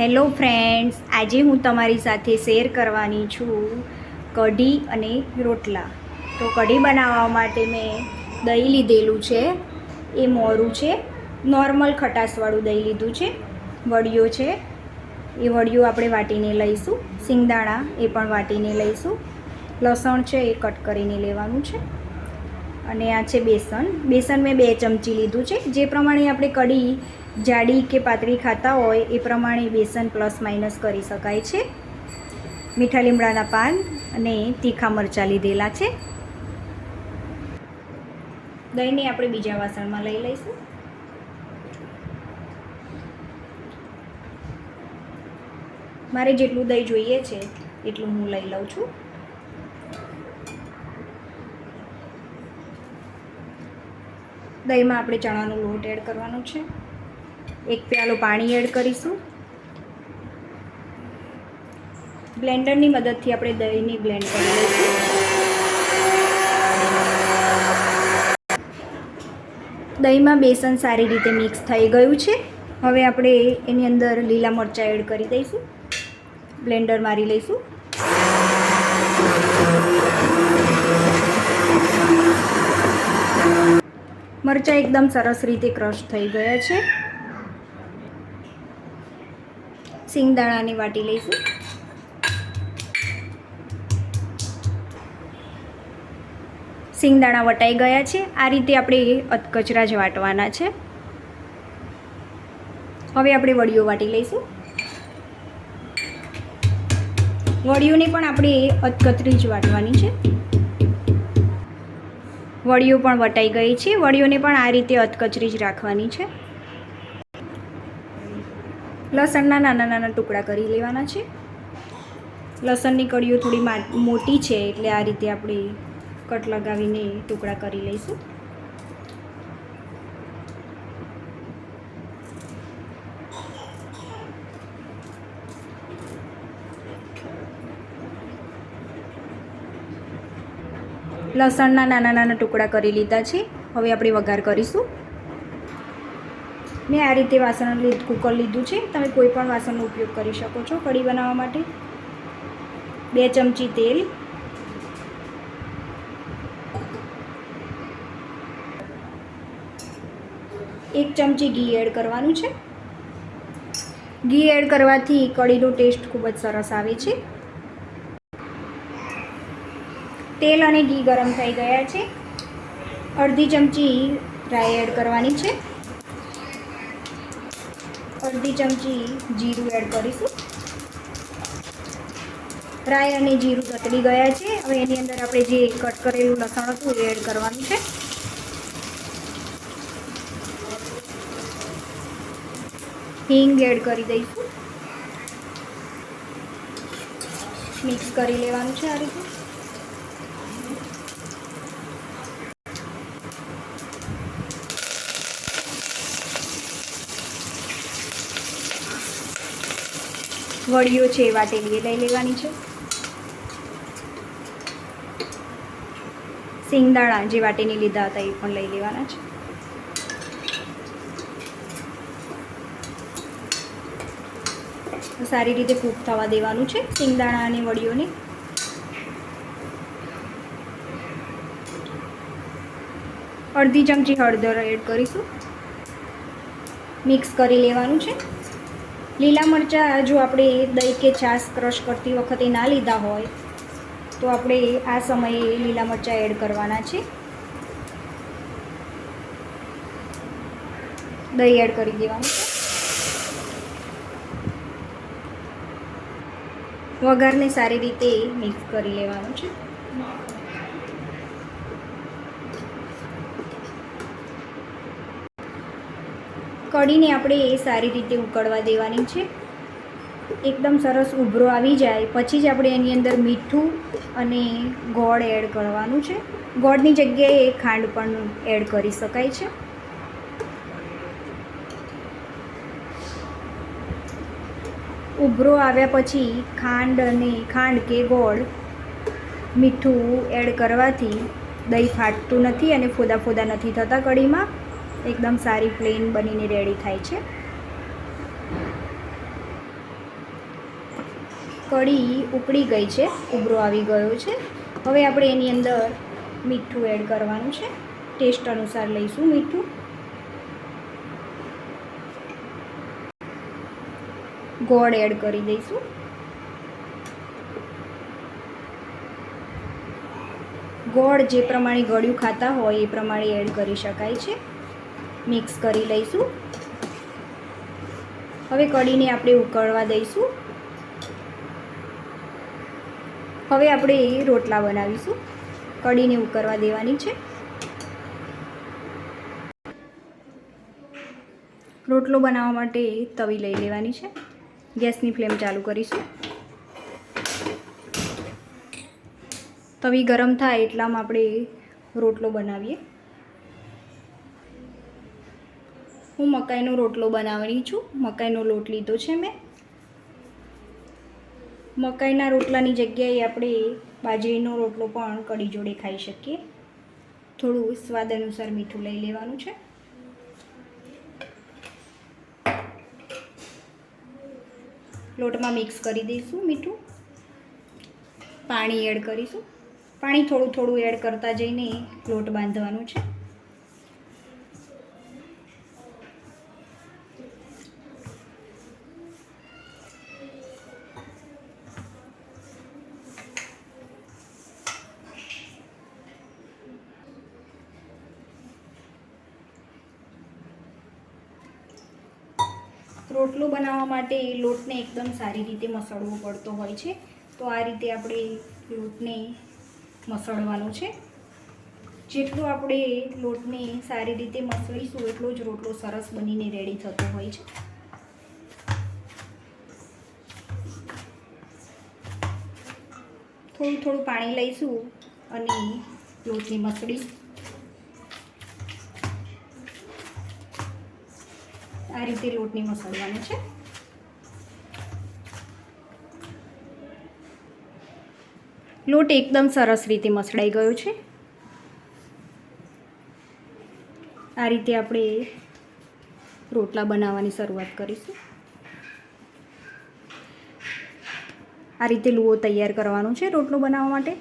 Hello friends, આજે હું તમારી સાથે શેર કરવાની છું કઢી અને રોટલા. તો કઢી બનાવવા માટે મેં દહીં લીધેલું છે, એ મોરું છે, નોર્મલ ખટાશવાળું દહીં લીધું છે, વડિયો છે, એ વડિયો આપણે વાટીને લઈશું, સિંગદાણા એ પણ વાટીને લઈશું, લસણ છે એ કટ કરીને લેવાનું છે, અને આ છે બેસન. બેસન મેં 2 ચમચી લીધું છે. જે પ્રમાણે આપણે કઢી જાડી કે પાતળી ખાતા હોય એ પ્રમાણે બેસન પ્લસ માઇનસ કરી શકાય છે. મીઠા લીમડાના પાન અને તીખા મરચાં લીધેલા છે. દહીંને આપણે બીજા વાસણમાં લઈ લઈશું. મારે જેટલું દહીં જોઈએ છે એટલું હું લઈ લઉં છું. દહીંમાં આપણે ચણાનો લોટ એડ કરવાનો છે. 1 પ્યાલો પાણી એડ કરીશું. બ્લેન્ડરની મદદથી આપણે દહીંને બ્લેન્ડ કરી લઈશું. દહીંમાં બેસન સારી રીતે મિક્સ થઈ ગયું છે. હવે આપણે એની અંદર લીલા મરચાં એડ કરી દઈશું. બ્લેન્ડર મારી લઈશું. મરચાં એકદમ સરસ રીતે ક્રશ થઈ ગયા છે. સિંગદાણાને વાટી લઈશું. સિંગદાણા વટાઈ ગયા છે. આ રીતે આપણે અધકચરા જ વાટવાના છે. હવે આપણે વડિયો વાટી લઈશું. વડિયોને પણ આપણે અધકચરી જ વાટવાની છે. વડિયો પણ વટાઈ ગઈ છે. વડિયોને પણ આ રીતે અધકચરી જ રાખવાની છે. લસણના નાના નાના ટુકડા કરી લેવાના છે. લસણની કળીઓ થોડી મોટી છે એટલે આ રીતે આપણે કટ લગાવીને ટુકડા કરી લઈશું. લસણના નાના નાના ટુકડા કરી લીધા છે. હવે આપણે વઘાર કરીશું. મેં આ રીતે કુકર લીધું છે. તમે કોઈ પણ વાસણનો ઉપયોગ કરી શકો છો કઢી બનાવવા માટે. 2 ચમચી તેલ, 1 ચમચી ઘી એડ કરવાનું છે. ઘી એડ કરવાથી કઢીનો ટેસ્ટ ખૂબ જ સરસ આવે છે. તેલ અને ઘી ગરમ થઈ ગયા છે. અડધી ચમચી રાઈ એડ કરવાની છે. અડધી ચમચી જીરું એડ કરીશું. રાઈ અને જીરું તતડી ગયા છે. હવે એની અંદર આપણે જે કટ કરેલું લસણ હતું એ એડ કરવાનું છે. હિંગ એડ કરી દઈશું. મિક્સ કરી લેવાનું છે આ રીતે. વડિયો છે એ વાટેલી એ લઈ લેવાની છે. સિંગદાણા જે વાટીને લીધા હતા એ પણ લઈ લેવાના છે. સારી રીતે કૂક થવા દેવાનું છે સિંગદાણા અને વડિયોને. અડધી ચમચી હળદર એડ કરીશું. મિક્સ કરી લેવાનું છે. લીલા મરચાં જો આપણે દહીં કે છાશ ક્રશ કરતી વખતે ના લીધા હોય તો આપણે આ સમયે લીલા મરચાં એડ કરવાના છે. દહીં એડ કરી દેવાનું છે. વઘારને સારી રીતે મિક્સ કરી લેવાનું છે. કઢીને આપણે સારી રીતે ઉકળવા દેવાની છે. એકદમ સરસ ઉભરો આવી જાય પછી જ આપણે એની અંદર મીઠું અને ગોળ એડ કરવાનું છે. ગોળની જગ્યાએ ખાંડ પણ એડ કરી શકાય છે. ઉભરો આવ્યા પછી ખાંડ કે ગોળ મીઠું એડ કરવાથી દહીં ફાટતું નથી અને ફોદા ફોદા નથી થતા. કઢીમાં એકદમ સારી પ્લેન બનીને રેડી થાય છે. કઢી ઉકળી ગઈ છે, ઉભરો આવી ગયો છે. હવે આપણે એની અંદર મીઠું એડ કરવાનું છે. ટેસ્ટ અનુસાર લઈશું મીઠું. ગોળ એડ કરી દઈશું. ગોળ જે પ્રમાણે ગળ્યું ખાતા હોય એ પ્રમાણે એડ કરી શકાય છે. મિક્સ કરી લઈશું. હવે કઢીને આપણે ઉકળવા દઈશું. હવે આપણે રોટલા બનાવીશું. કઢીને ઉકળવા દેવાની છે. રોટલો બનાવવા માટે તવી લઈ લેવાની છે. ગેસની ફ્લેમ ચાલુ કરીશું. તવી ગરમ થાય એટલામાં આપણે રોટલો બનાવીએ. હું મકાઈનો રોટલો બનાવવાની છું. મકાઈનો લોટ લીધો છે મેં. મકાઈના રોટલાની જગ્યાએ આપણે બાજરીનો રોટલો પણ કઢી જોડે ખાઈ શકીએ. થોડું સ્વાદ અનુસાર મીઠું લઈ લેવાનું છે. લોટમાં મિક્સ કરી દઈશું મીઠું. પાણી એડ કરીશું. પાણી થોડું થોડું એડ કરતા જઈને લોટ બાંધવાનું છે. રોટલો બનાવવા માટે લોટને એકદમ સારી રીતે મસળવો પડતો હોય છે. તો આ રીતે આપણે લોટને મસળવાનો છે. જેટલું આપણે લોટને સારી રીતે મસળીશું એટલો જ રોટલો સરસ બનીને રેડી થતો હોય છે. થોડું થોડું પાણી લઈશું અને લોટને મસળીશું. આ રીતે લોટને મસળવાનો છે. લોટ એકદમ સરસ રીતે મસળાઈ ગયો છે. આ રીતે આપણે રોટલા બનાવવાની શરૂઆત કરીશું. આ રીતે લુઓ તૈયાર કરવાનો છે રોટલો બનાવવા માટે.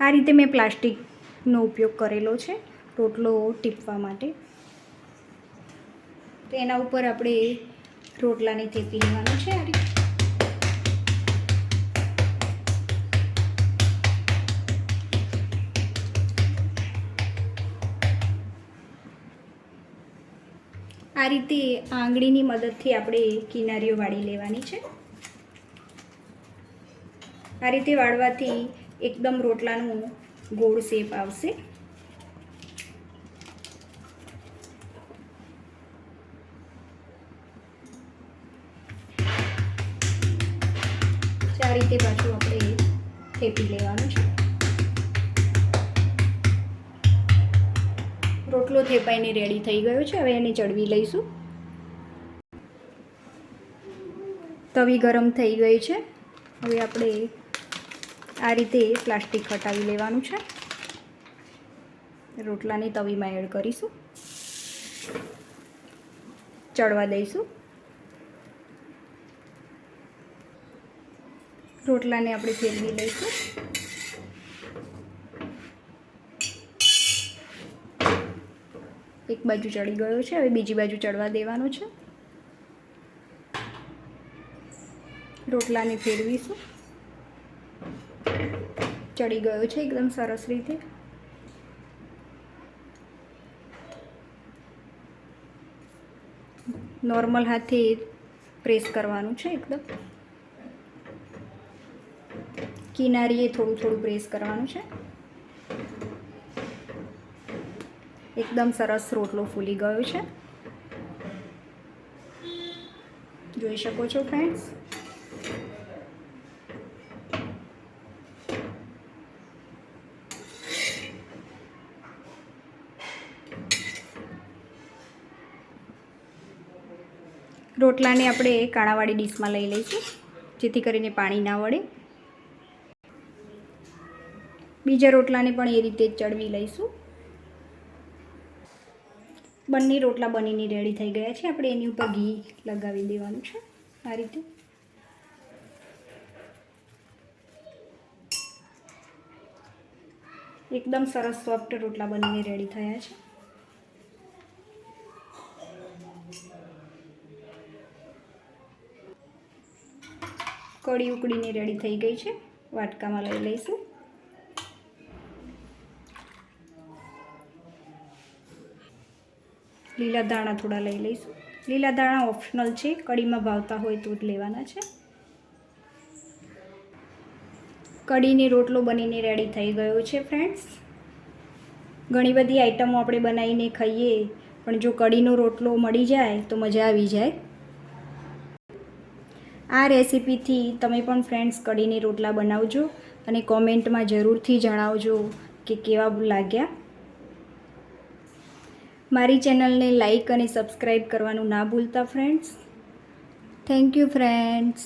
આ રીતે મેં પ્લાસ્ટિકનો ઉપયોગ કરેલો છે રોટલો ટીપવા માટે. તો એના ઉપર આપણે રોટલાને થેપી લેવાનું છે. આ રીતે આંગળીની મદદથી આપણે કિનારીઓ વાળી લેવાની છે. આ રીતે વાળવાથી એકદમ રોટલાનું ગોળ શેપ આવશે. આ રીતે પાછું આપણે થેપી લેવાનું છે. રોટલો થેપાઈને રેડી થઈ ગયો છે. હવે એને ચડવી લઈશું. તવી ગરમ થઈ ગઈ છે. હવે આપણે આ રીતે પ્લાસ્ટિક હટાવી લેવાનું છે. રોટલાને તવીમાં એડ કરીશું. ચડવા દઈશું. રોટલાને આપણે ફેરવી લઈશું. એક બાજુ ચડી ગયો છે. હવે બીજી બાજુ ચડવા દેવાનો છે. રોટલાને ફેરવીશું. ચડી ગયો છે એકદમ સરસ રીતે. નોર્મલ હાથે પ્રેસ કરવાનું છે. એકદમ કિનારીએ થોડું થોડું પ્રેસ કરવાનું છે. એકદમ સરસ રોટલો ફૂલી ગયો છે. જોઈ શકો છો ફ્રેન્ડ્સ. રોટલાને આપણે કાણાવાળી ડીશમાં લઈ લઈશું જેથી કરીને પાણી ના વળે. બીજા રોટલાને પણ એ રીતે જ ચડવી લઈશું. બંને રોટલા બનીને રેડી થઈ ગયા છે. આપણે એની ઉપર ઘી લગાવી દેવાનું છે. આ રીતે એકદમ સરસ સોફ્ટ રોટલા બનીને રેડી થયા છે. કઢી ઉકળીને રેડી થઈ ગઈ છે. વાટકામાં લઈ લઈશું. લીલા ધાણા થોડા લઈ લઈશું. લીલા ધાણા ઓપ્શનલ છે, કઢીમાં ભાવતા હોય તો જ લેવાના છે. કઢીને રોટલો બનીને રેડી થઈ ગયો છે ફ્રેન્ડ્સ. ઘણી બધી આઈટમો આપણે બનાવીને ખાઈએ, પણ જો કઢીનો રોટલો મળી જાય તો મજા આવી જાય. આ રેસીપીથી તમે પણ ફ્રેન્ડ્સ કઢીને રોટલા બનાવજો અને કોમેન્ટમાં જરૂરથી જણાવજો કે કેવા લાગ્યા. મારી ચેનલને લાઈક અને સબસ્ક્રાઈબ કરવાનું ના ભૂલતા ફ્રેન્ડ્સ. Thank you friends.